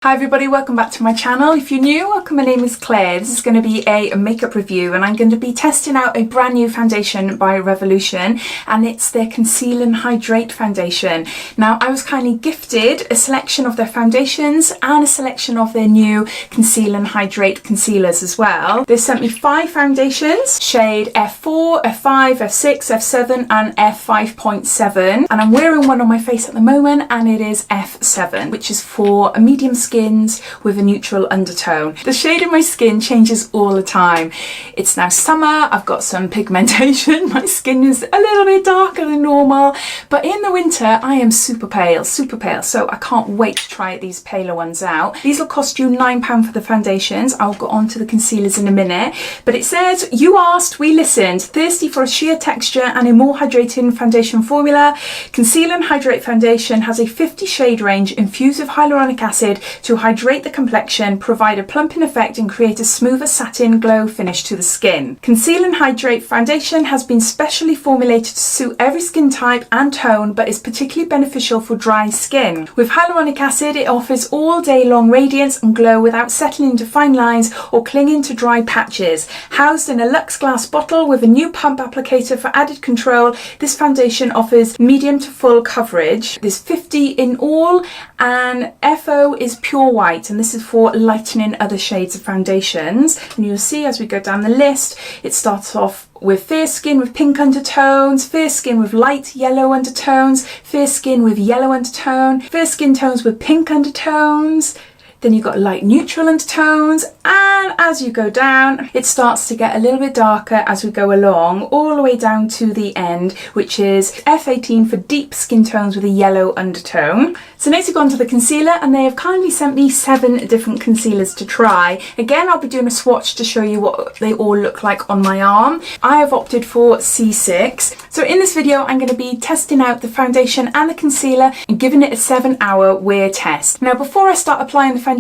Hi everybody, welcome back to my channel. If you're new, welcome, my name is Claire. This is going to be a makeup review and I'm going to be testing out a brand new foundation by Revolution, and it's their Conceal and Hydrate foundation. Now, I was kindly gifted a selection of their foundations and a selection of their new Conceal and Hydrate concealers as well. They sent me 5 foundations, shade F4, F5, F6, F7 and F5.7, and I'm wearing one on my face at the moment and it is F7, which is for a medium skins with a neutral undertone. The shade of my skin changes all the time. It's now summer, I've got some pigmentation, my skin is a little bit darker than normal, but in the winter I am super pale, so I can't wait to try these paler ones out. These will cost you £9 for the foundations. I'll go on to the concealers in a minute, but it says, you asked, we listened. Thirsty for a sheer texture and a more hydrating foundation formula? Conceal and Hydrate foundation has a 50 shade range infused with hyaluronic acid to hydrate the complexion, provide a plumping effect and create a smoother satin glow finish to the skin. Conceal and Hydrate foundation has been specially formulated to suit every skin type and tone, but is particularly beneficial for dry skin. With hyaluronic acid, it offers all day long radiance and glow without settling into fine lines or clinging to dry patches. Housed in a luxe glass bottle with a new pump applicator for added control, this foundation offers medium to full coverage. There's 50 in all, and FO is pure white, and this is for lightening other shades of foundations. And you'll see as we go down the list, it starts off with fair skin with pink undertones, fair skin with light yellow undertones, fair skin with yellow undertone, fair skin tones with pink undertones. Then you've got light neutral undertones, and as you go down it starts to get a little bit darker as we go along, all the way down to the end, which is F18 for deep skin tones with a yellow undertone. So next we've gone to the concealer, and they have kindly sent me 7 different concealers to try. Again, I'll be doing a swatch to show you what they all look like on my arm. I have opted for C6. So in this video I'm going to be testing out the foundation and the concealer and giving it a 7-hour wear test. Now, before I start applying the foundation,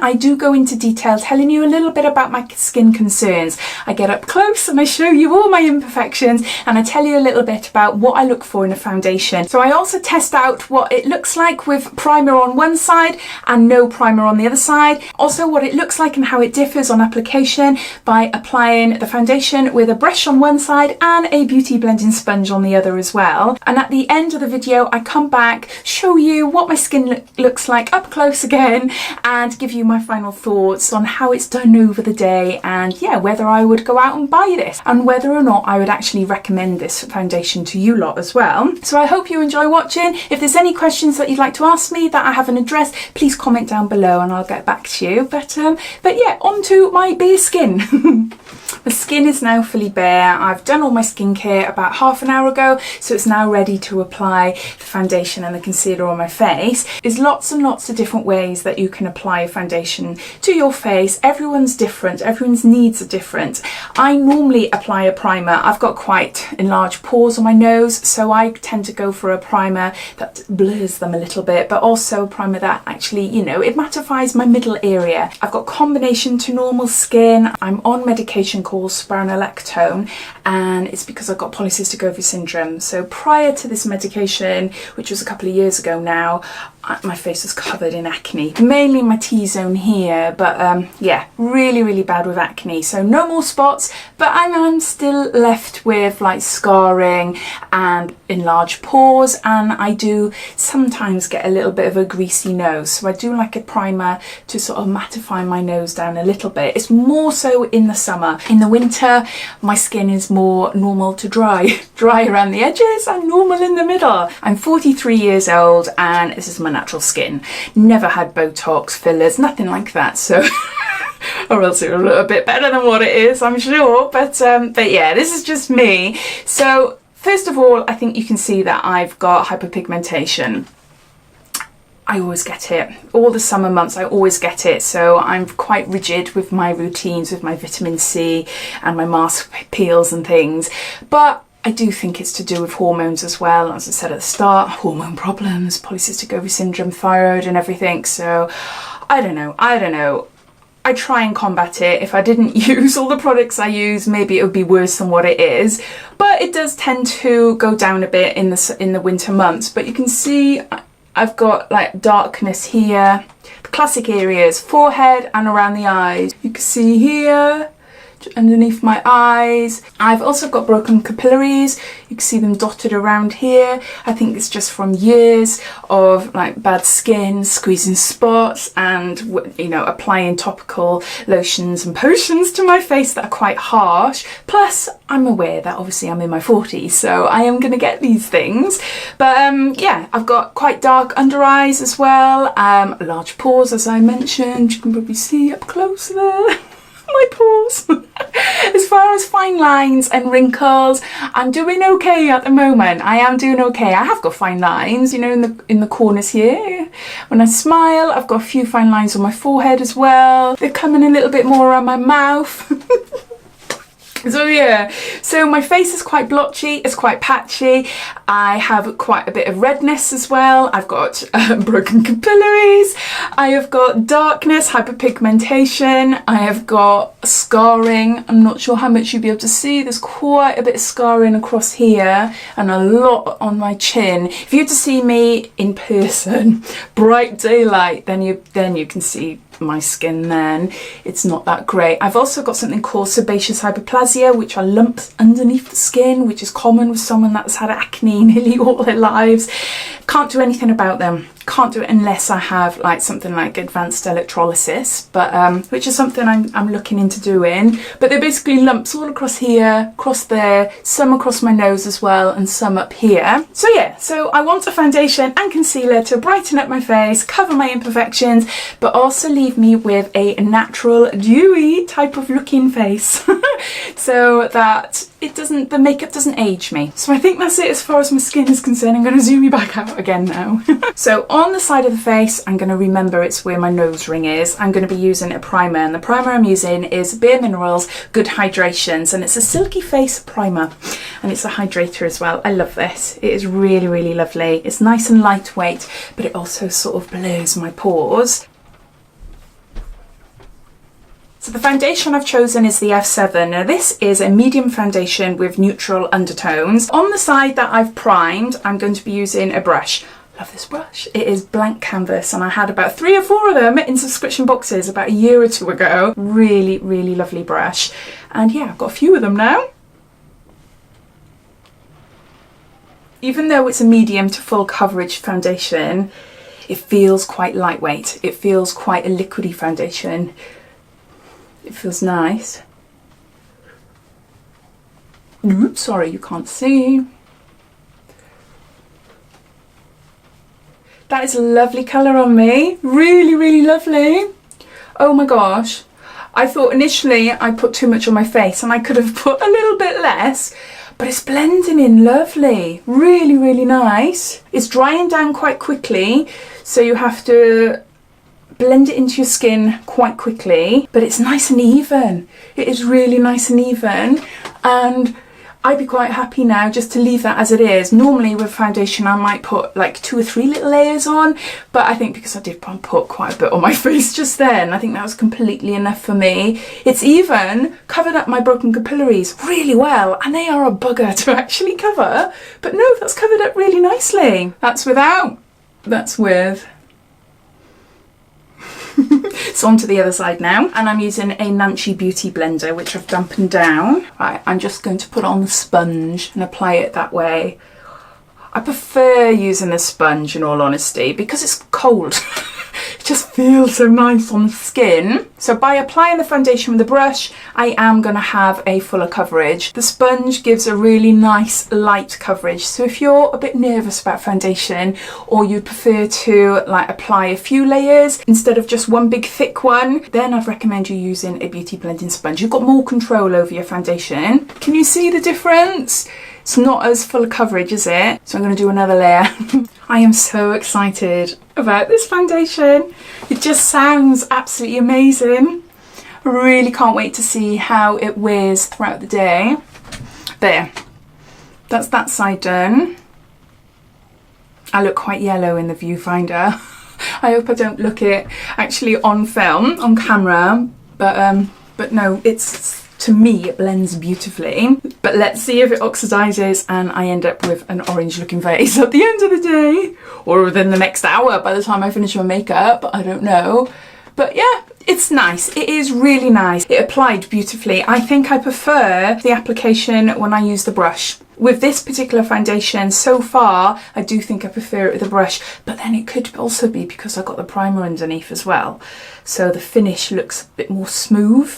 I do go into detail telling you a little bit about my skin concerns. I get up close and I show you all my imperfections, and I tell you a little bit about what I look for in a foundation. So I also test out what it looks like with primer on one side and no primer on the other side. Also what it looks like and how it differs on application by applying the foundation with a brush on one side and a beauty blending sponge on the other as well. And at the end of the video I come back, show you what my skin looks like up close again, and give you my final thoughts on how it's done over the day, and yeah, whether I would go out and buy this and whether or not I would actually recommend this foundation to you lot as well. So I hope you enjoy watching. If there's any questions that you'd like to ask me that I haven't addressed, please comment down below and I'll get back to you. But yeah, on to my bare skin. The skin is now fully bare. I've done all my skincare about half an hour ago, so it's now ready to apply the foundation and the concealer on my face. There's lots and lots of different ways that you can apply a foundation to your face. Everyone's different, everyone's needs are different. I normally apply a primer. I've got quite enlarged pores on my nose, so I tend to go for a primer that blurs them a little bit, but also a primer that actually, you know, it mattifies my middle area. I've got combination to normal skin. I'm on medication called spironolactone, and it's because I've got polycystic ovary syndrome. So prior to this medication, which was a couple of years ago now, my face was covered in acne, mainly my T-zone here, but yeah, really bad with acne. So no more spots, but I'm still left with like scarring and enlarged pores, and I do sometimes get a little bit of a greasy nose, so I do like a primer to sort of mattify my nose down a little bit. It's more so in the summer. In the winter my skin is more normal to dry around the edges and normal in the middle. I'm 43 years old and this is my natural skin. Never had Botox, fillers, nothing like that, so or else it would look a bit better than what it is, I'm sure. But yeah, this is just me. So first of all, I think you can see that I've got hyperpigmentation. I always get it. All the summer months I always get it, so I'm quite rigid with my routines with my vitamin C and my mask peels and things. But I do think it's to do with hormones as well. As I said at the start, hormone problems, polycystic ovary syndrome, thyroid and everything. So I don't know. I try and combat it. If I didn't use all the products I use, maybe it would be worse than what it is. But it does tend to go down a bit in the winter months. But you can see I've got like darkness here. The classic areas, forehead and around the eyes. You can see here, underneath my eyes. I've also got broken capillaries. You can see them dotted around here. I think it's just from years of like bad skin, squeezing spots, and you know, applying topical lotions and potions to my face that are quite harsh. Plus I'm aware that obviously I'm in my 40s, so I am going to get these things. But yeah, I've got quite dark under eyes as well, large pores as I mentioned. You can probably see up close there. My pores. As far as fine lines and wrinkles, I'm doing okay at the moment. I am doing okay. I have got fine lines, you know, in the corners here. When I smile, I've got a few fine lines on my forehead as well. They're coming a little bit more around my mouth. So yeah, so my face is quite blotchy, it's quite patchy. I have quite a bit of redness as well. I've got broken capillaries. I have got darkness, hyperpigmentation. I have got scarring. I'm not sure how much you'll be able to see. There's quite a bit of scarring across here and a lot on my chin. If you were to see me in person, bright daylight, then you can see my skin then. It's not that great. I've also got something called sebaceous hyperplasia, which are lumps underneath the skin, which is common with someone that's had acne nearly all their lives. Can't do anything about them. Can't do it unless I have like something like advanced electrolysis, but which is something I'm looking into doing. But they're basically lumps all across here, across there, some across my nose as well, and some up here. So yeah, so I want a foundation and concealer to brighten up my face, cover my imperfections, but also leave me with a natural, dewy type of looking face, so that the makeup doesn't age me. So I think that's it as far as my skin is concerned. I'm going to zoom you back out again now. So on the side of the face, I'm going to remember it's where my nose ring is. I'm going to be using a primer, and the primer I'm using is Bare Minerals Good Hydrations, and it's a silky face primer, and it's a hydrator as well. I love this. It is really, really lovely. It's nice and lightweight, but it also sort of blurs my pores. So the foundation I've chosen is the F7. Now this is a medium foundation with neutral undertones. On the side that I've primed, I'm going to be using a brush. Love this brush. It is blank canvas, and I had about 3 or 4 of them in subscription boxes about a year or 2 ago. Really, really lovely brush. And yeah, I've got a few of them now. Even though it's a medium to full coverage foundation, it feels quite lightweight. It feels quite a liquidy foundation. It feels nice. Oops, sorry, you can't see. That is a lovely colour on me. Really, really lovely. Oh my gosh. I thought initially I put too much on my face, and I could have put a little bit less, but it's blending in lovely. Really, really nice. It's drying down quite quickly, so you have to blend it into your skin quite quickly, but it's nice and even. It is really nice and even, and I'd be quite happy now just to leave that as it is. Normally with foundation I might put like 2 or 3 little layers on, but I think because I did put quite a bit on my face just then, I think that was completely enough for me. It's even covered up my broken capillaries really well, and they are a bugger to actually cover, but no, that's covered up really nicely. That's without, that's with. So on to the other side now, and I'm using a Nancy Beauty blender, which I've dampened down. Right, I'm just going to put it on the sponge and apply it that way. I prefer using a sponge in all honesty because it's cold. It just feels so nice on the skin. So by applying the foundation with the brush, I am going to have a fuller coverage. The sponge gives a really nice light coverage. So if you're a bit nervous about foundation, or you'd prefer to like apply a few layers instead of just one big thick one, then I'd recommend you using a beauty blending sponge. You've got more control over your foundation. Can you see the difference? It's not as full of coverage, is it? So I'm going to do another layer. I am so excited about this foundation. It just sounds absolutely amazing. I really can't wait to see how it wears throughout the day. There, that's that side done. I look quite yellow in the viewfinder. I hope I don't look it actually on film, on camera, but no, it's to me it blends beautifully. But let's see if it oxidizes and I end up with an orange looking face at the end of the day, or within the next hour by the time I finish my makeup, I don't know. But yeah, it's nice. It is really nice. It applied beautifully. I think I prefer the application when I use the brush. With this particular foundation, so far, I do think I prefer it with a brush, but then it could also be because I've got the primer underneath as well. So the finish looks a bit more smooth.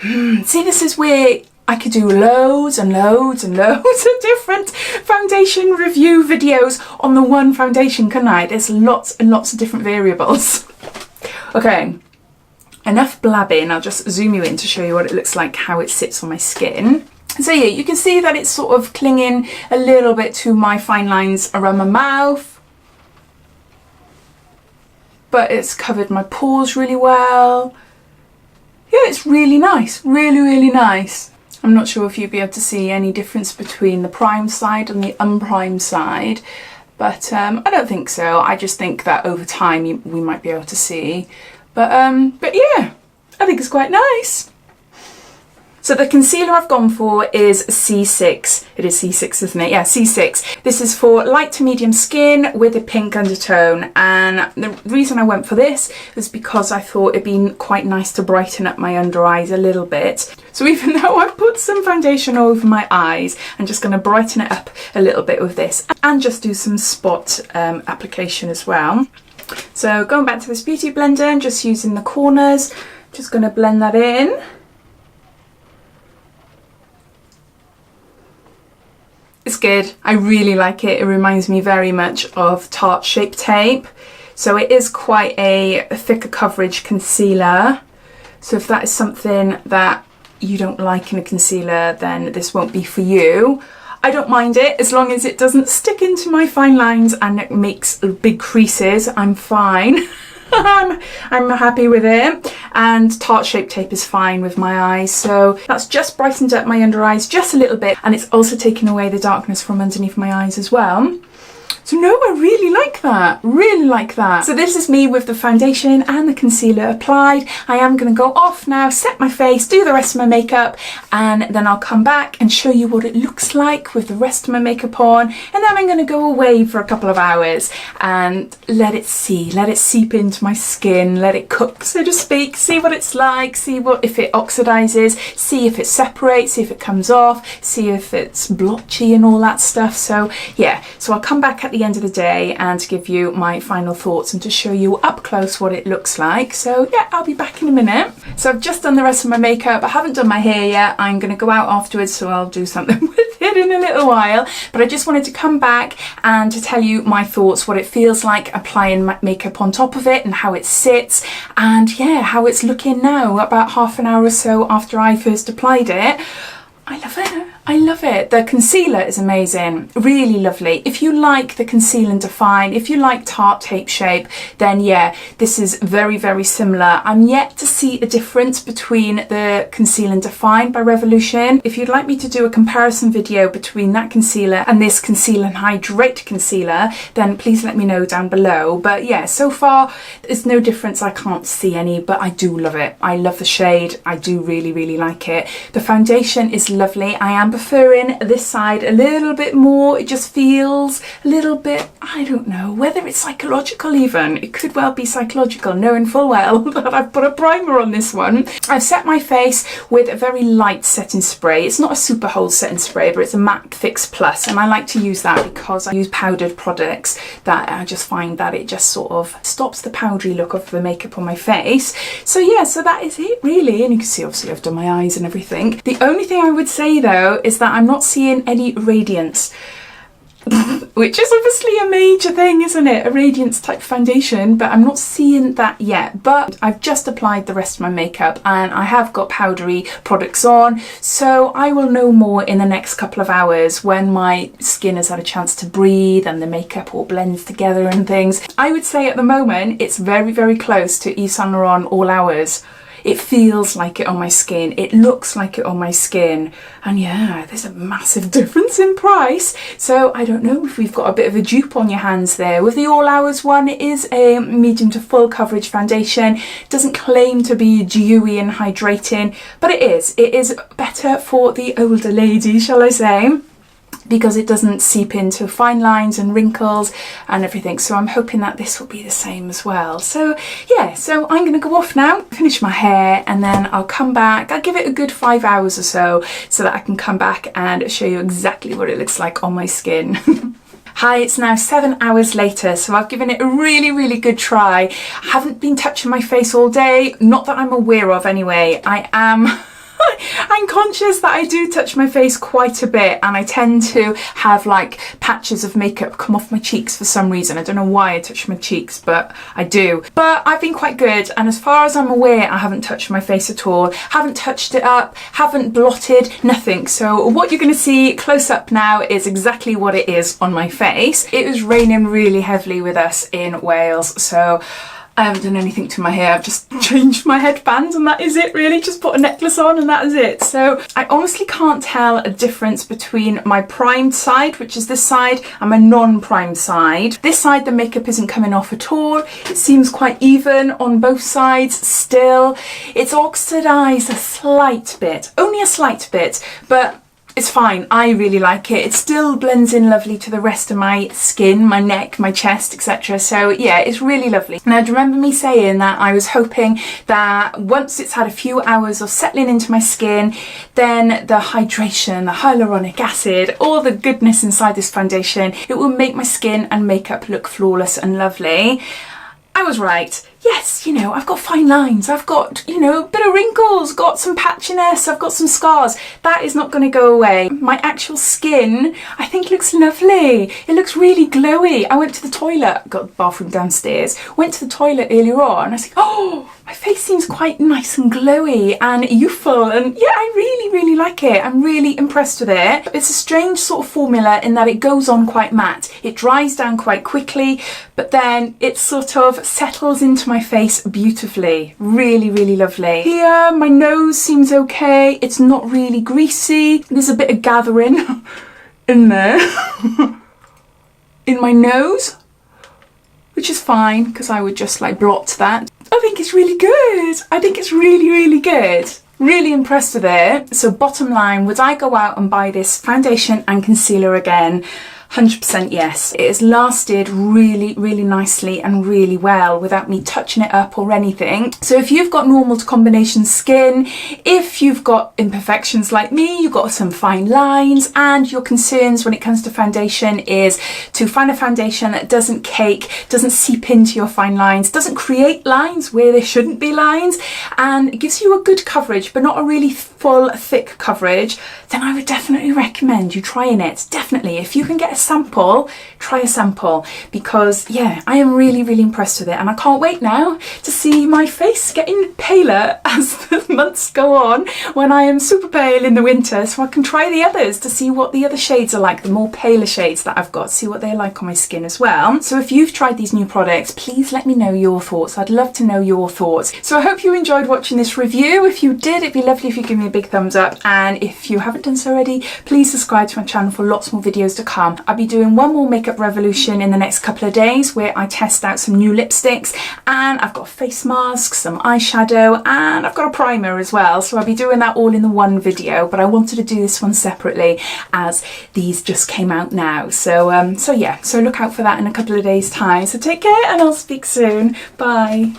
See, this is where I could do loads and loads and loads of different foundation review videos on the one foundation, couldn't I? There's lots and lots of different variables. Okay, enough blabbing. I'll just zoom you in to show you what it looks like, how it sits on my skin. So yeah, you can see that it's sort of clinging a little bit to my fine lines around my mouth, but it's covered my pores really well. Yeah, it's really nice, really, really nice. I'm not sure if you'll be able to see any difference between the primed side and the unprimed side, but I don't think so. I just think that over time we might be able to see. But yeah, I think it's quite nice. So the concealer I've gone for is C6. It is C6, isn't it? Yeah, C6. This is for light to medium skin with a pink undertone. And the reason I went for this is because I thought it'd be quite nice to brighten up my under eyes a little bit. So even though I put some foundation over my eyes, I'm just going to brighten it up a little bit with this and just do some spot application as well. So going back to this beauty blender and just using the corners, just going to blend that in. It's good. I really like it. It reminds me very much of Tarte Shape Tape. So it is quite a thicker coverage concealer. So if that is something that you don't like in a concealer, then this won't be for you. I don't mind it as long as it doesn't stick into my fine lines and it makes big creases. I'm fine. I'm happy with it, and Tarte Shape Tape is fine with my eyes, so that's just brightened up my under eyes just a little bit, and it's also taken away the darkness from underneath my eyes as well. So no, I really like that, really like that. So this is me with the foundation and the concealer applied. I am going to go off now, set my face, do the rest of my makeup, and then I'll come back and show you what it looks like with the rest of my makeup on, and then I'm going to go away for a couple of hours and let it seep into my skin, let it cook, so to speak, see what it's like, see what if it oxidizes, see if it separates, see if it comes off, see if it's blotchy and all that stuff. So yeah, so I'll come back at the end of the day and to give you my final thoughts and to show you up close what it looks like. So yeah, I'll be back in a minute. So I've just done the rest of my makeup. I haven't done my hair yet. I'm going to go out afterwards, so I'll do something with it in a little while. But I just wanted to come back and to tell you my thoughts, what it feels like applying makeup on top of it and how it sits, and yeah, how it's looking now about half an hour or so after I first applied it. I love it. I love it. The concealer is amazing, really lovely. If you like the Conceal and Define, if you like Tarte Tape Shape, then yeah, this is very, very similar. I'm yet to see a difference between the Conceal and Define by Revolution. If you'd like me to do a comparison video between that concealer and this Conceal and Hydrate concealer, then please let me know down below. But yeah, so far there's no difference. I can't see any, but I do love it. I love the shade. I do really, really like it. The foundation is lovely. I am preferring this side a little bit more. It just feels a little bit, I don't know whether it's psychological even. It could well be psychological, knowing full well that I've put a primer on this one. I've set my face with a very light setting spray. It's not a super hold setting spray, but it's a Matte Fix Plus, and I like to use that because I use powdered products that I just find that it just sort of stops the powdery look of the makeup on my face. So yeah, so that is it really, and you can see obviously I've done my eyes and everything. The only thing I would say though is that I'm not seeing any radiance, which is obviously a major thing, isn't it? A radiance type foundation, but I'm not seeing that yet. But I've just applied the rest of my makeup and I have got powdery products on, so I will know more in the next couple of hours when my skin has had a chance to breathe and the makeup all blends together and things. I would say at the moment it's very, very close to Yves Saint Laurent All Hours. It feels like it on my skin. It looks like it on my skin. And yeah, there's a massive difference in price. So I don't know if we've got a bit of a dupe on your hands there. With the All Hours one, it is a medium to full coverage foundation. It doesn't claim to be dewy and hydrating, but it is. It is better for the older lady, shall I say, because it doesn't seep into fine lines and wrinkles and everything. So I'm hoping that this will be the same as well. So yeah, so I'm going to go off now, finish my hair, and then I'll come back. I'll give it a good 5 hours or so that I can come back and show you exactly what it looks like on my skin. Hi, it's now 7 hours later, so I've given it a really good try. I haven't been touching my face all day, not that I'm aware of anyway. I'm conscious that I do touch my face quite a bit, and I tend to have like patches of makeup come off my cheeks for some reason. I don't know why I touch my cheeks, but I do. But I've been quite good, and as far as I'm aware, I haven't touched my face at all. Haven't touched it up, haven't blotted, nothing. So what you're going to see close up now is exactly what it is on my face. It was raining really heavily with us in Wales, so I haven't done anything to my hair. I've just changed my headband and that is it really. Just put a necklace on and that is it. So I honestly can't tell a difference between my primed side, which is this side, and my non-primed side. This side the makeup isn't coming off at all. It seems quite even on both sides still. It's oxidised a slight bit, only a slight bit, but it's fine. I really like it. It still blends in lovely to the rest of my skin, my neck, my chest, etc. So yeah, it's really lovely. Now, do you remember me saying that I was hoping that once it's had a few hours of settling into my skin, then the hydration, the hyaluronic acid, all the goodness inside this foundation, it will make my skin and makeup look flawless and lovely. I was right. Yes, you know, I've got fine lines, I've got, you know, a bit of wrinkles, got some patchiness, I've got some scars. That is not going to go away. My actual skin, I think, looks lovely. It looks really glowy. I went to the toilet, got the bathroom downstairs, went to the toilet earlier on, and I was like, oh, my face seems quite nice and glowy and youthful, and yeah, I really like it. I'm really impressed with it. It's a strange sort of formula in that it goes on quite matte. It dries down quite quickly, but then it sort of settles into my face beautifully. Really lovely. Here, my nose seems okay. It's not really greasy. There's a bit of gathering in there in my nose, which is fine because I would just like blot that. I think it's really good. I think it's really good. Really impressed with it. So bottom line, would I go out and buy this foundation and concealer again? 100% yes. It has lasted really nicely and really well without me touching it up or anything. So if you've got normal to combination skin, if you've got imperfections like me, you've got some fine lines, and your concerns when it comes to foundation is to find a foundation that doesn't cake, doesn't seep into your fine lines, doesn't create lines where there shouldn't be lines, and it gives you a good coverage but not a really full thick coverage, then I would definitely recommend you trying it. Definitely, if you can get a sample, try a sample, because yeah, I am really impressed with it, and I can't wait now to see my face getting paler as the months go on, when I am super pale in the winter, so I can try the others to see what the other shades are like, the more paler shades that I've got, see what they're like on my skin as well. So if you've tried these new products, please let me know your thoughts. I'd love to know your thoughts. So I hope you enjoyed watching this review. If you did, it'd be lovely if you give me a big thumbs up, and if you haven't done so already, please subscribe to my channel for lots more videos to come. I'll be doing one more makeup revolution in the next couple of days where I test out some new lipsticks, and I've got face masks, some eyeshadow, and I've got a primer as well, so I'll be doing that all in the one video, but I wanted to do this one separately as these just came out now. So yeah, so look out for that in a couple of days time. So take care, and I'll speak soon. Bye.